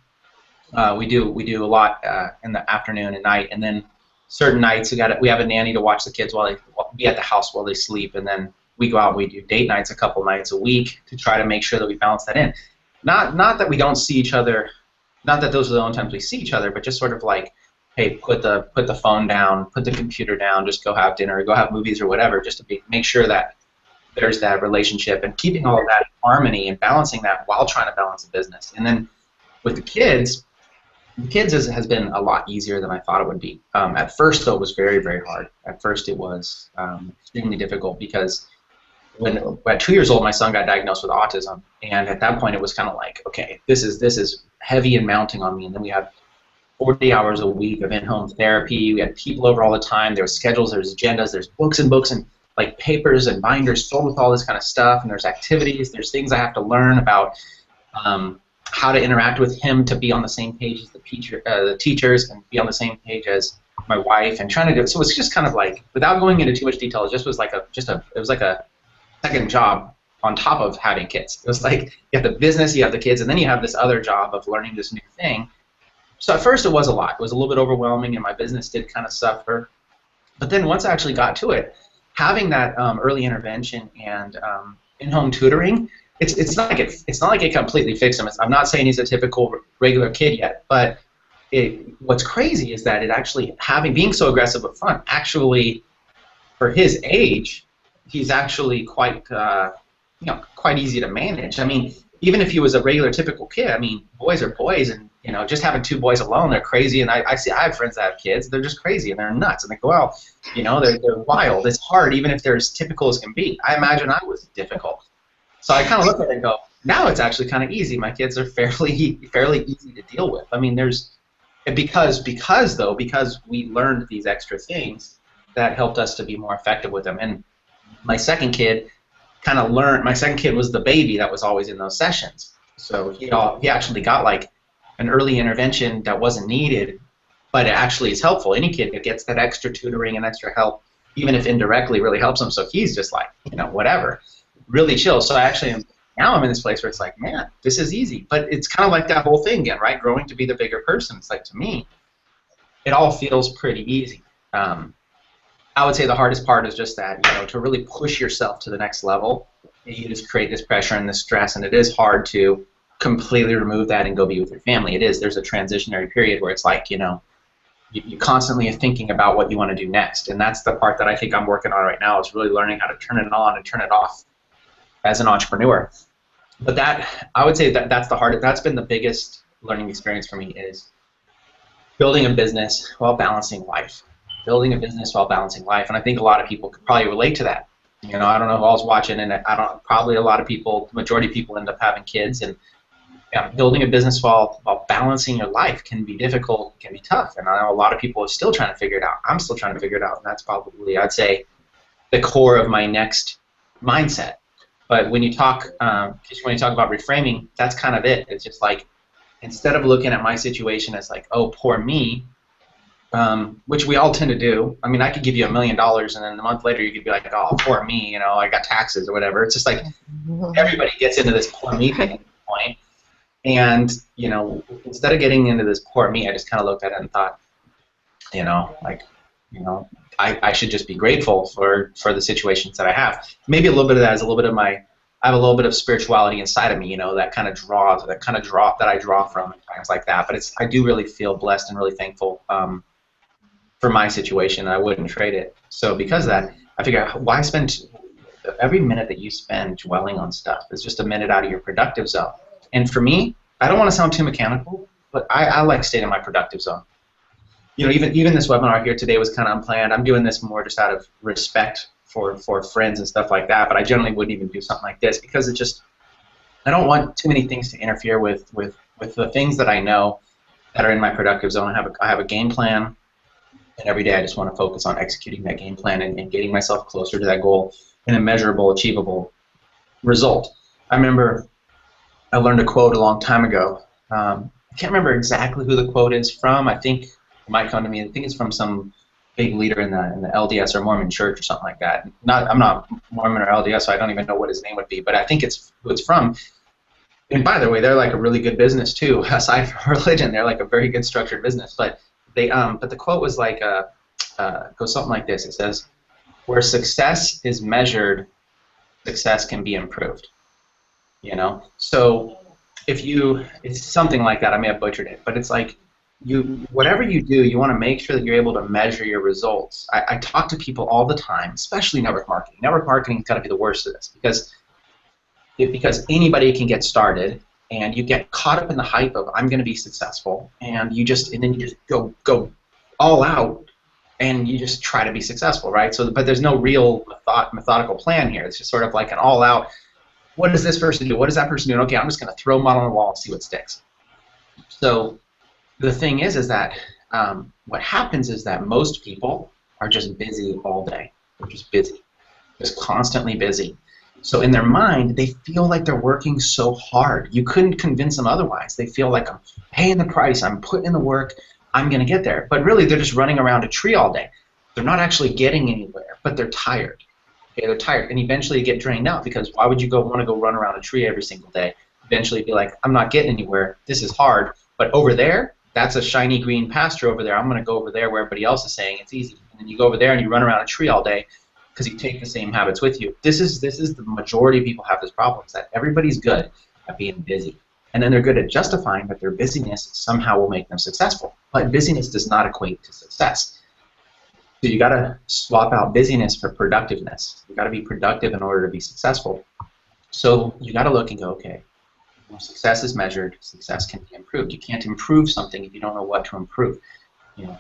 We do a lot in the afternoon and night, and then certain nights we have a nanny to watch the kids while they be at the house while they sleep, and then we go out and we do date nights a couple nights a week to try to make sure that we balance that in. Not that we don't see each other, not that those are the only times we see each other, but just sort of like, hey, put the phone down, put the computer down, just go have dinner, or go have movies or whatever, just to make sure that there's that relationship, and keeping all of that in harmony and balancing that while trying to balance the business. And then with the kids has been a lot easier than I thought it would be. At first, though, it was very, very hard. At first, it was extremely difficult, because at 2 years old, my son got diagnosed with autism, and at that point, it was kind of like, okay, this is heavy and mounting on me. And then we had 40 hours a week of in-home therapy. We had people over all the time. There were schedules, there's agendas, there's books and like papers and binders filled with all this kind of stuff, and there's activities, there's things I have to learn about how to interact with him to be on the same page as the teachers and be on the same page as my wife, and trying to do it. So it's just kind of like, without going into too much detail, it just was like a second job on top of having kids. It was like you have the business, you have the kids, and then you have this other job of learning this new thing. So at first it was a lot. It was a little bit overwhelming, and my business did kind of suffer. But then once I actually got to it, having that early intervention and in-home tutoring, it's not like it completely fixed him. I'm not saying he's a typical regular kid yet, but what's crazy is that it actually, being so aggressive up front, actually, for his age, he's actually quite easy to manage. I mean, even if he was a regular typical kid, I mean, boys are boys, and you know, just having two boys alone, they're crazy. And I have friends that have kids, they're just crazy and they're nuts, and they go out, you know, they're wild. It's hard, even if they're as typical as can be. I imagine I was difficult. So I kind of look at it and go, now it's actually kind of easy. My kids are fairly easy to deal with. I mean, because we learned these extra things that helped us to be more effective with them. And my second kid was the baby that was always in those sessions. So he actually got like an early intervention that wasn't needed, but it actually is helpful. Any kid that gets that extra tutoring and extra help, even if indirectly, really helps him. So he's just like, you know, whatever, really chill. So now I'm in this place where it's like, man, this is easy. But it's kind of like that whole thing again, right? Growing to be the bigger person. It's like, to me, it all feels pretty easy. I would say the hardest part is just that, you know, to really push yourself to the next level, you just create this pressure and this stress, and it is hard to completely remove that and go be with your family. There's a transitionary period where it's like, you know, you constantly are thinking about what you want to do next, and that's the part that I think I'm working on right now, is really learning how to turn it on and turn it off as an entrepreneur. But I would say that's been the biggest learning experience for me, is building a business while balancing life. Building a business while balancing life, and I think a lot of people could probably relate to that. You know, I don't know who all's watching, and probably a lot of people, the majority of people end up having kids, and yeah, building a business while balancing your life can be difficult, can be tough, and I know a lot of people are still trying to figure it out. I'm still trying to figure it out, and that's probably, I'd say, the core of my next mindset. But when you talk about reframing, that's kind of it. It's just like, instead of looking at my situation as like, oh, poor me, which we all tend to do. I mean, I could give you $1 million, and then a month later you could be like, oh, poor me, I got taxes or whatever. It's just like everybody gets into this poor me thing at the point. And, instead of getting into this poor me, I just kind of looked at it and thought, I should just be grateful for the situations that I have. Maybe a little bit of that is I have a little bit of spirituality inside of me, that kind of that I draw from and things like that. But I do really feel blessed and really thankful for my situation. I wouldn't trade it. So because of that, I figure, why spend every minute that you spend dwelling on stuff is just a minute out of your productive zone. And for me, I don't want to sound too mechanical, but I like staying in my productive zone. Even this webinar here today was kind of unplanned. I'm doing this more just out of respect for friends and stuff like that, but I generally wouldn't even do something like this because I don't want too many things to interfere with the things that I know that are in my productive zone. I have a game plan, and every day I just want to focus on executing that game plan and getting myself closer to that goal in a measurable, achievable result. I remember I learned a quote a long time ago. I can't remember exactly who the quote is from. I think it might come to me. I think it's from some big leader in the LDS or Mormon church or something like that. I'm not Mormon or LDS, so I don't even know what his name would be, but I think it's who it's from. And by the way, they're like a really good business too. Aside from religion, they're like a very good structured business. But the quote was like goes something like this. It says, "Where success is measured, success can be improved." So it's something like that. I may have butchered it, but it's like, whatever you do, you want to make sure that you're able to measure your results. I talk to people all the time, especially network marketing. Network marketing's got to be the worst of this because anybody can get started, and you get caught up in the hype of I'm going to be successful, and then you just go all out, and you just try to be successful, right? But there's no real methodical plan here. It's just sort of like an all out. What does this person do? What does that person do? Okay, I'm just going to throw them on the wall and see what sticks. So the thing is that what happens is that most people are just busy all day. They're just busy, just constantly busy. So in their mind, they feel like they're working so hard. You couldn't convince them otherwise. They feel like I'm paying the price, I'm putting in the work, I'm going to get there. But really, they're just running around a tree all day. They're not actually getting anywhere, but they're tired. Okay, they're tired, and eventually you get drained out because why would you want to go run around a tree every single day? Eventually be like, I'm not getting anywhere. This is hard. But over there, that's a shiny green pasture over there. I'm going to go over there where everybody else is saying it's easy. And then you go over there and you run around a tree all day because you take the same habits with you. This is the majority of people have this problem, is that everybody's good at being busy. And then they're good at justifying that their busyness somehow will make them successful. But busyness does not equate to success. So you got to swap out busyness for productiveness. You got to be productive in order to be successful. So you got to look and go, okay, success is measured, success can be improved. You can't improve something if you don't know what to improve.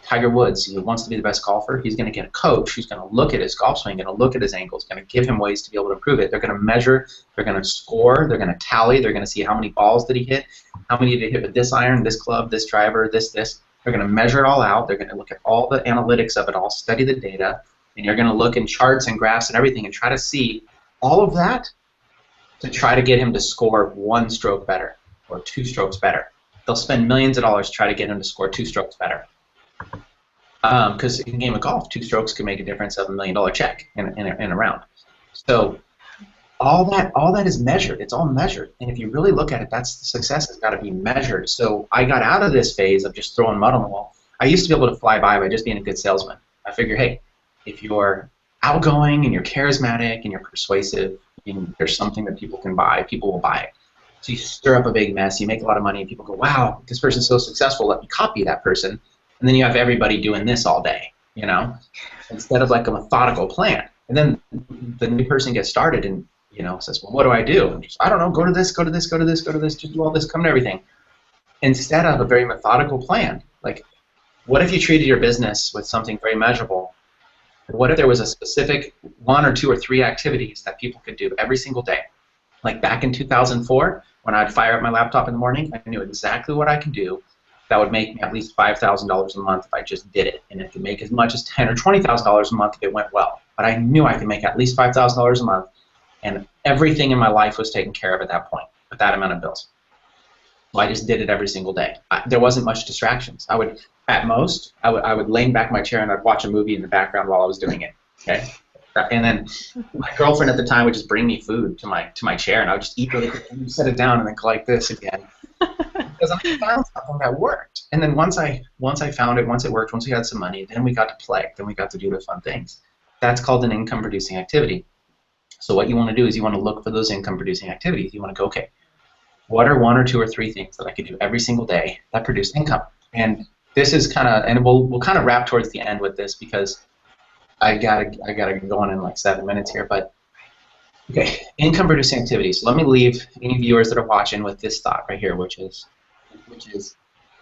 Tiger Woods, he wants to be the best golfer. He's going to get a coach who's going to look at his golf swing, going to look at his angles, going to give him ways to be able to improve it. They're going to measure, they're going to score, they're going to tally, they're going to see how many balls did he hit, how many did he hit with this iron, this club, this driver, this. They're going to measure it all out. They're going to look at all the analytics of it all, study the data, and you're going to look in charts and graphs and everything and try to see all of that to try to get him to score 1 stroke better or 2 strokes better. They'll spend millions of dollars to try to get him to score 2 strokes better. Because in a game of golf, 2 strokes can make a difference of $1 million check in a round. So all that is measured. It's all measured. And if you really look at it, that's the success has got to be measured. So I got out of this phase of just throwing mud on the wall. I used to be able to fly by just being a good salesman. I figure, hey, if you're outgoing and you're charismatic and you're persuasive, and there's something that people can buy, people will buy it. So you stir up a big mess, you make a lot of money, and people go, wow, this person's so successful, let me copy that person. And then you have everybody doing this all day, instead of like a methodical plan. And then the new person gets started and, says, well, what do I do? And just, I don't know, go to this, go to this, go to this, go to this, just do all this, come to everything. Instead of a very methodical plan. Like, what if you treated your business with something very measurable? What if there was a specific 1 or 2 or 3 activities that people could do every single day? Like back in 2004, when I'd fire up my laptop in the morning, I knew exactly what I could do that would make me at least $5,000 a month if I just did it. And it could make as much as $10,000 or $20,000 a month if it went well. But I knew I could make at least $5,000 a month, and everything in my life was taken care of at that point with that amount of bills. So I just did it every single day. There wasn't much distractions. I would, at most, I would lean back in my chair and I'd watch a movie in the background while I was doing it. Okay. And then my girlfriend at the time would just bring me food to my chair, and I would just eat really quick and set it down and then go like this again. Because I found something that worked. And then once I found it, once it worked, once we had some money, then we got to play. Then we got to do the fun things. That's called an income-producing activity. So what you want to do is you want to look for those income-producing activities. You want to go, okay, what are 1 or 2 or 3 things that I could do every single day that produce income? And this is kind of, and we'll kind of wrap towards the end with this because I gotta go on in like 7 minutes here. But okay, income-producing activities. So let me leave any viewers that are watching with this thought right here, which is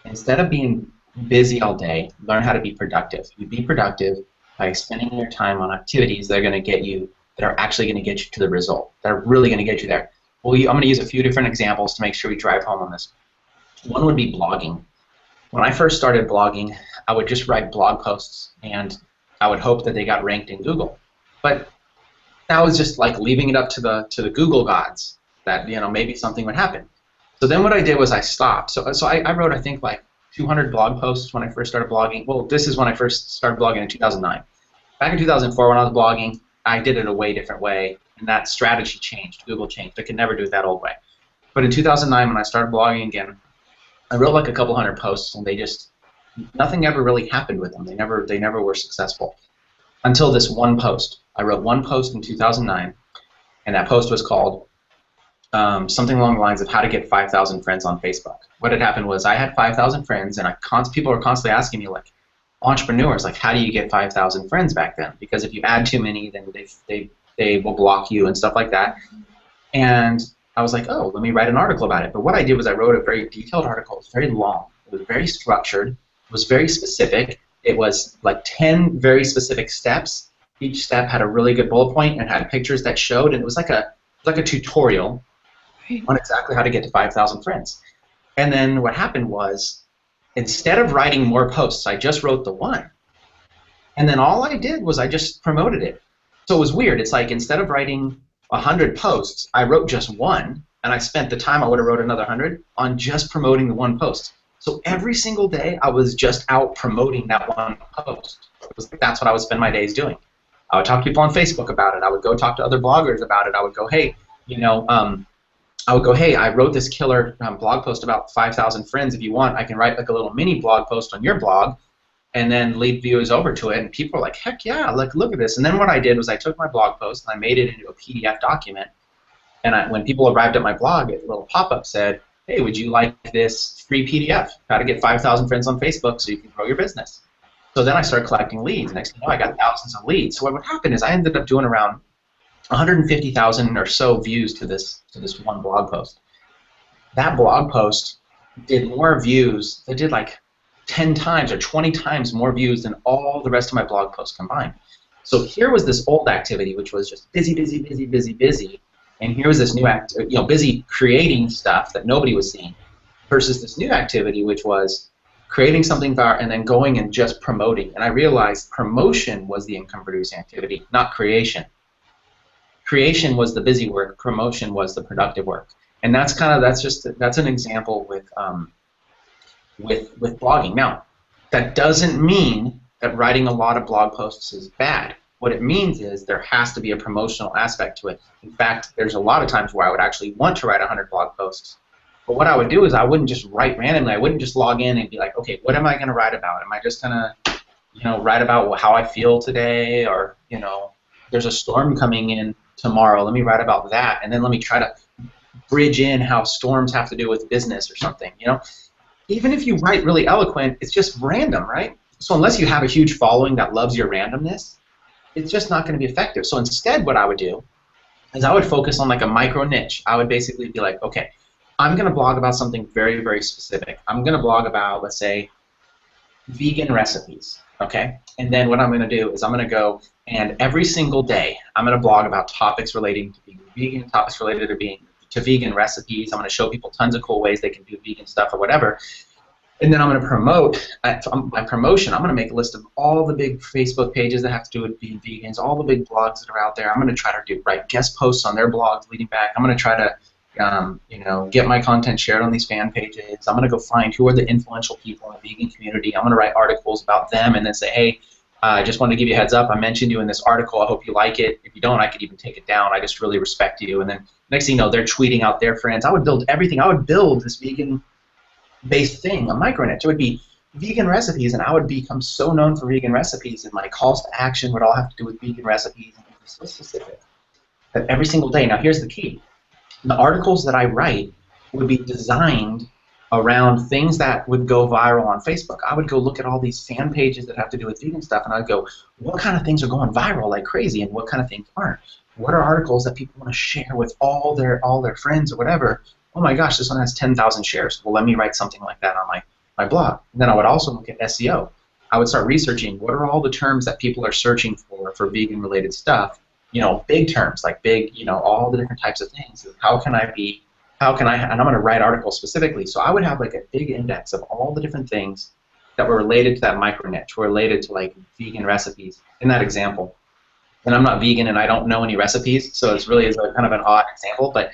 instead of being busy all day, learn how to be productive. You be productive by spending your time on activities that are going to get you, that are actually going to get you to the result, that are really going to get you there. Well, I'm going to use a few different examples to make sure we drive home on this. One would be blogging. When I first started blogging, I would just write blog posts, and I would hope that they got ranked in Google. But that was just like leaving it up to the Google gods that maybe something would happen. So then what I did was I stopped. So I wrote, I think, like 200 blog posts when I first started blogging. Well, this is when I first started blogging in 2009. Back in 2004 when I was blogging, I did it a way different way, and that strategy changed. Google changed. I could never do it that old way. But in 2009 when I started blogging again, I wrote like a couple hundred posts, and nothing ever really happened with them. They never were successful until this one post. I wrote one post in 2009, and that post was called something along the lines of how to get 5,000 friends on Facebook. What had happened was I had 5,000 friends, and people were constantly asking me, like, entrepreneurs, like, how do you get 5,000 friends back then? Because if you add too many, then they will block you and stuff like that. And I was like, oh, let me write an article about it. But what I did was I wrote a very detailed article. It was very long. It was very structured. It was very specific. It was like 10 very specific steps. Each step had a really good bullet point and had pictures that showed, and it was like a tutorial on exactly how to get to 5,000 friends. And then what happened was, instead of writing more posts, I just wrote the one. And then all I did was I just promoted it. So it was weird. It's like instead of writing 100 posts, I wrote just one, and I spent the time I would have wrote another 100 on just promoting the one post. So every single day I was just out promoting that one post. That's what I would spend my days doing. I would talk to people on Facebook about it. I would go talk to other bloggers about it. I would go, hey, I wrote this killer blog post about 5,000 friends. If you want, I can write like a little mini blog post on your blog and then lead viewers over to it. And people are like, heck yeah, like, look at this. And then what I did was I took my blog post and I made it into a PDF document. And when people arrived at my blog, a little pop-up said, hey, would you like this free PDF, how to get 5,000 friends on Facebook so you can grow your business? So then I started collecting leads. Next thing you know, I got thousands of leads. So what would happen is I ended up doing around 150,000 or so views to this one blog post. That blog post did more views. It did like 10 times or 20 times more views than all the rest of my blog posts combined. So here was this old activity, which was just busy, busy, busy, busy, busy, and here was this new busy creating stuff that nobody was seeing, versus this new activity, which was creating something and then going and just promoting. And I realized promotion was the income-producing activity, not creation. Creation was the busy work. Promotion was the productive work. And that's an example with blogging. Now, that doesn't mean that writing a lot of blog posts is bad. What it means is there has to be a promotional aspect to it. In fact, there's a lot of times where I would actually want to write 100 blog posts. But what I would do is I wouldn't just write randomly. I wouldn't just log in and be like, okay, what am I going to write about? Am I just going to, write about how I feel today, or, there's a storm coming in tomorrow. Let me write about that, and then let me try to bridge in how storms have to do with business or something. Even if you write really eloquent, it's just random, right? So unless you have a huge following that loves your randomness, it's just not going to be effective. So instead, what I would do is I would focus on like a micro niche. I would basically be like, okay, I'm going to blog about something very, very specific. I'm going to blog about, let's say, vegan recipes, okay? And then what I'm going to do is I'm going to go and every single day I'm going to blog about topics relating to being vegan, topics related to being to vegan recipes. I'm going to show people tons of cool ways they can do vegan stuff or whatever. And then I'm going to promote, my promotion, I'm going to make a list of all the big Facebook pages that have to do with being vegans, all the big blogs that are out there. I'm going to try to write guest posts on their blogs leading back. I'm going to try to, get my content shared on these fan pages. I'm going to go find who are the influential people in the vegan community. I'm going to write articles about them and then say, hey, I just wanted to give you a heads up. I mentioned you in this article. I hope you like it. If you don't, I could even take it down. I just really respect you. And then next thing you know, they're tweeting out their friends. I would build everything. I would build this vegan-based thing, a micro-niche. It would be vegan recipes, and I would become so known for vegan recipes, and my calls to action would all have to do with vegan recipes, and it would be so specific that every single day. Now, here's the key. The articles that I write would be designed around things that would go viral on Facebook. I would go look at all these fan pages that have to do with vegan stuff, and I'd go, what kind of things are going viral like crazy, and what kind of things aren't? What are articles that people want to share with all their friends or whatever? Oh my gosh, this one has 10,000 shares. Well, let me write something like that on my blog. And then I would also look at SEO. I would start researching what are all the terms that people are searching for vegan-related stuff. Big terms like big, all the different types of things. How can I, and I'm going to write articles specifically. So I would have like a big index of all the different things that were related to that micro niche, were related to like vegan recipes in that example. And I'm not vegan and I don't know any recipes, so it's really kind of an odd example, but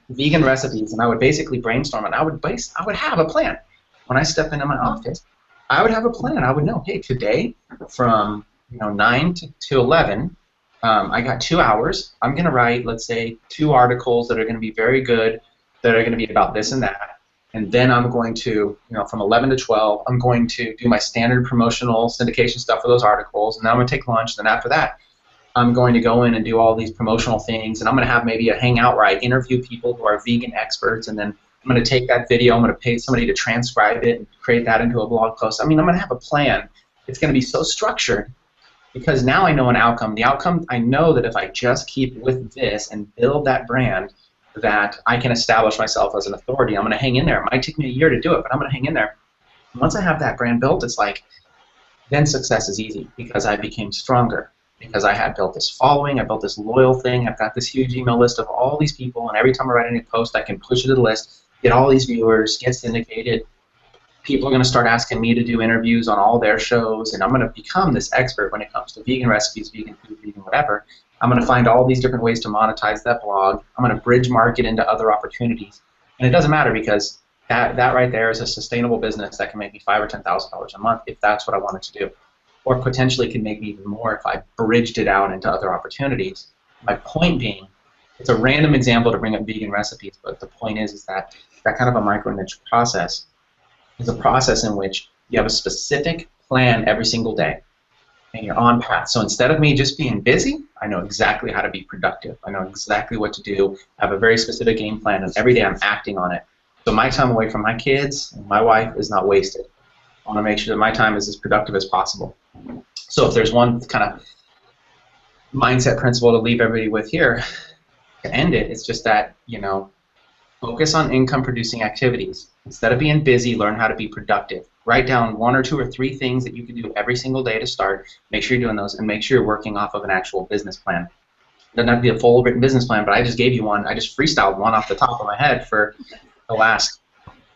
vegan recipes, and I would basically brainstorm, and I would have a plan. When I step into my office, I would have a plan. I would know, hey, today from 9 to 11, I got 2 hours. I'm going to write, let's say, 2 articles that are going to be very good, that are going to be about this and that. And then I'm going to, from 11 to 12, I'm going to do my standard promotional syndication stuff for those articles, and then I'm going to take lunch. And then after that, I'm going to go in and do all these promotional things, and I'm going to have maybe a hangout where I interview people who are vegan experts, and then I'm going to take that video, I'm going to pay somebody to transcribe it and create that into a blog post. I mean, I'm going to have a plan. It's going to be so structured because now I know an outcome. The outcome, I know that if I just keep with this and build that brand, that I can establish myself as an authority. I'm going to hang in there. It might take me a year to do it, but I'm going to hang in there. Once I have that brand built, it's like, then success is easy because I became stronger. Because I had built this following, I built this loyal thing, I've got this huge email list of all these people, and every time I write a new post, I can push it to the list, get all these viewers, get syndicated. People are going to start asking me to do interviews on all their shows, and I'm going to become this expert when it comes to vegan recipes, vegan food, vegan whatever. I'm going to find all these different ways to monetize that blog. I'm going to bridge market into other opportunities. And it doesn't matter because that right there is a sustainable business that can make me $5,000 or $10,000 a month if that's what I wanted to do. Or potentially can make me even more if I bridged it out into other opportunities. My point being, it's a random example to bring up vegan recipes, but the point is that kind of a micro-niche process is a process in which you have a specific plan every single day, and you're on path. So instead of me just being busy, I know exactly how to be productive. I know exactly what to do. I have a very specific game plan, and every day I'm acting on it. So my time away from my kids and my wife is not wasted. I want to make sure that my time is as productive as possible. So if there's one kind of mindset principle to leave everybody with here, to end it, it's just that, focus on income-producing activities. Instead of being busy, learn how to be productive. Write down 1 or 2 or 3 things that you can do every single day to start. Make sure you're doing those, and make sure you're working off of an actual business plan. It doesn't have to be a full written business plan, but I just gave you one. I just freestyled one off the top of my head for the last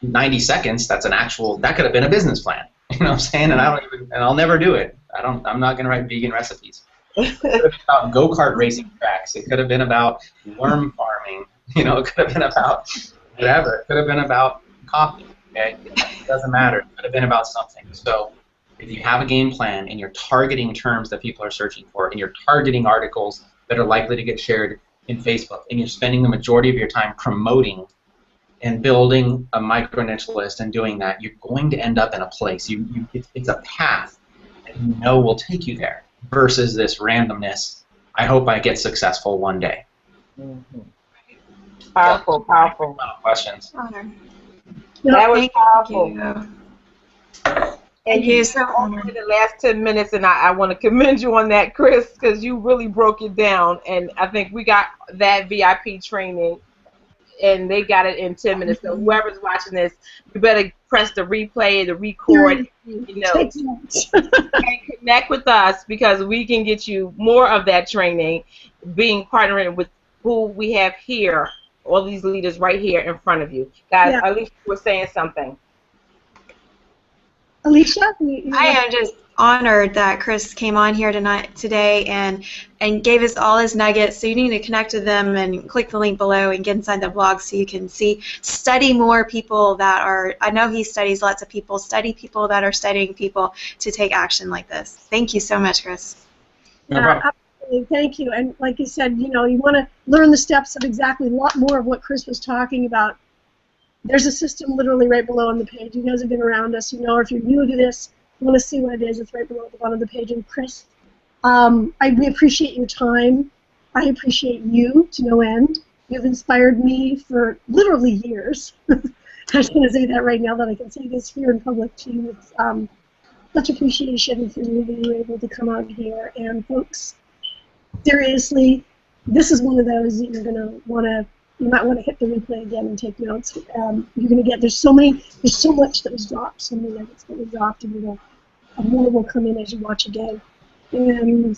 90 seconds. That could have been a business plan. You know what I'm saying? And I'll never do it. I'm not going to write vegan recipes. It could have been about go-kart racing tracks. It could have been about worm farming. It could have been about whatever. It could have been about coffee. Okay? It doesn't matter. It could have been about something. So if you have a game plan and you're targeting terms that people are searching for, and you're targeting articles that are likely to get shared in Facebook, and you're spending the majority of your time promoting and building a micro niche list and doing that, you're going to end up in a place. It's a path that you know will take you there versus this randomness. I hope I get successful one day. Mm-hmm. Powerful, powerful. Questions? That was powerful. And you so in the last 10 minutes, and I want to commend you on that, Chris, because you really broke it down. And I think we got that VIP training, and they got it in 10 minutes. So whoever's watching this, you better press the replay, the record, and connect with us, because we can get you more of that training, being partnering with who we have here all these leaders right here in front of you. Guys, Yeah. Alicia was saying something. Alicia, I am just honored that Chris came on here today and gave us all his nuggets. So you need to connect with them and click the link below and get inside the blog so you can study more people that are, I know he studies lots of people, study people that are studying people to take action like this. Thank you so much, Chris. No problem. absolutely. Thank you. And like you said, you want to learn the steps of exactly a lot more of what Chris was talking about. There's a system literally right below on the page. You guys have been around us, or if you're new to this, you want to see what it is, it's right below at the bottom of the page. And Chris, we appreciate your time. I appreciate you to no end. You've inspired me for literally years. I'm just going to say that right now that I can say this here in public to you. It's such appreciation for you that you were able to come out here. And folks, seriously, this is one of those that you're going to want to, you might want to hit the replay again and take notes. You're going to get, there's so much that was dropped, so many nuggets that were dropped, and more will come in as you watch again. And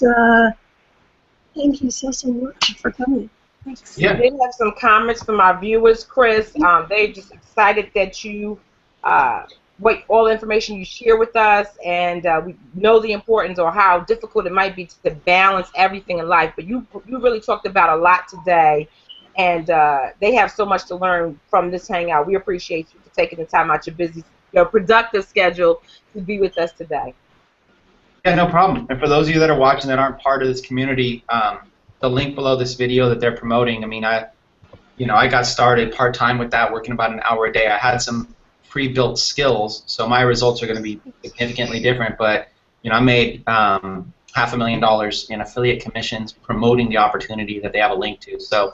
thank you so much for coming. Thanks. Yeah. We did have some comments from our viewers, Chris. They're just excited that you, all the information you share with us, and we know the importance or how difficult it might be to balance everything in life. But you really talked about a lot today. And they have so much to learn from this hangout. We appreciate you for taking the time out your busy, productive schedule to be with us today. Yeah, no problem. And for those of you that are watching that aren't part of this community, the link below this video that they're promoting, I mean, I got started part-time with that, working about an hour a day. I had some pre-built skills, so my results are going to be significantly different. But I made $500,000 in affiliate commissions promoting the opportunity that they have a link to. So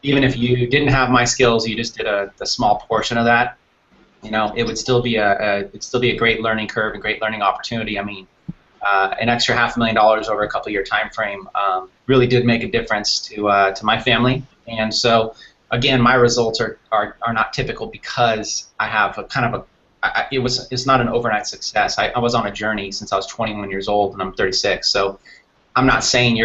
even if you didn't have my skills, you just did a small portion of that, it would still be a great learning curve, a great learning opportunity. I mean, an extra $500,000 over a couple-year time frame really did make a difference to my family. And so, again, my results are not typical because I have a kind of it's not an overnight success. I was on a journey since I was 21 years old, and I'm 36. So I'm not saying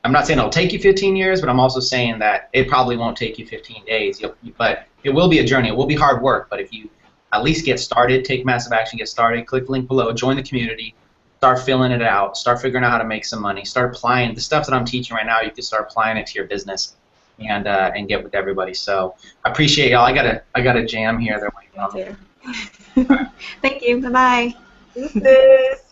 I'm not saying it'll take you 15 years, but I'm also saying that it probably won't take you 15 days. But it will be a journey. It will be hard work. But if you at least get started, take massive action, get started, click the link below, join the community, start filling it out, start figuring out how to make some money, start applying the stuff that I'm teaching right now. You can start applying it to your business and get with everybody. So I appreciate y'all. I got a jam here. They're waiting on me. Thank you. Bye bye. Deuces.